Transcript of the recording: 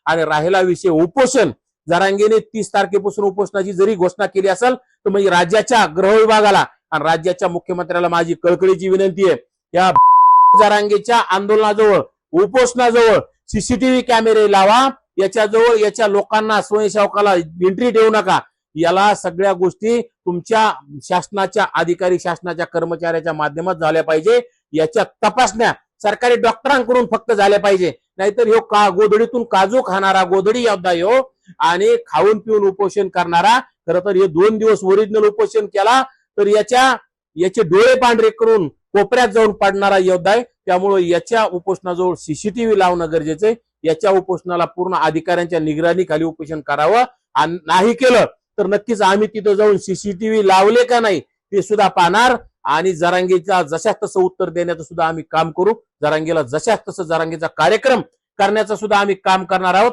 आणि राहिला विषय उपोषण, जरांगेने 30 तारखेपासून उपोषणाची जरी घोषणा केली असेल तर म्हणजे राज्याच्या गृह विभागाला आणि राज्याच्या मुख्यमंत्र्याला माझी कळकळीची विनंती आहे, या जरांगेच्या आंदोलनाजवळ उपोषणाजवळ सीसीटीव्ही कॅमेरे लावा, याच्याजवळ याच्या लोकांना स्वयंसेवकाला एंट्री देऊ नका. याला सगळ्या गोष्टी तुमच्या शासनाच्या अधिकारी शासनाच्या कर्मचाऱ्याच्या माध्यमात झाल्या पाहिजे. याच्या तपासण्या सरकारी डॉक्टरांकडून फक्त झाल्या पाहिजे. नाहीतर ह्यो गोधडीतून काजू खाणारा गोधडी योद्धा ह्यो आणि खाऊन पिऊन उपोषण करणारा, खरं तर हे 2 दिवस ओरिजिनल उपोषण केला तर याचे डोळे पांढरे करून कोपऱ्यात जाऊन पडणारा योद्धा आहे. त्यामुळे याच्या उपोषणाजवळ सीसीटीव्ही लावणं गरजेचं आहे. याच्या उपोषणाला पूर्ण अधिकाऱ्यांच्या निगराणीखाली उपोषण करावं, आणि नाही केलं तर नक्कीच आम्ही तिथं जाऊन सीसीटीव्ही लावले का नाही ते सुद्धा पाहणार आणि जरांगेचा जशाच तसं उत्तर देण्याचं सुद्धा आम्ही काम करू. जरांगेला जशाच तसं जरांगेचा कार्यक्रम करण्याचं सुद्धा आम्ही काम करणार आहोत.